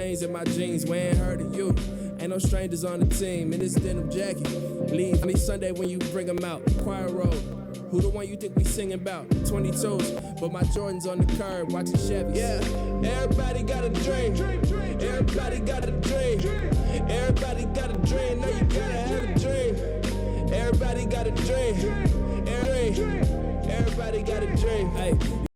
chains in my jeans, we ain't heard of you. Ain't no strangers on the team, in this denim jacket. Leave me Sunday when you bring them out. Choir road, who the one you think we singing about? 22s, but my Jordan's on the curb, watching Chevys. Yeah, everybody got a dream. Everybody got a dream. Everybody got a dream, now you gotta have a dream. Everybody got a dream. Everybody got a dream. Hey,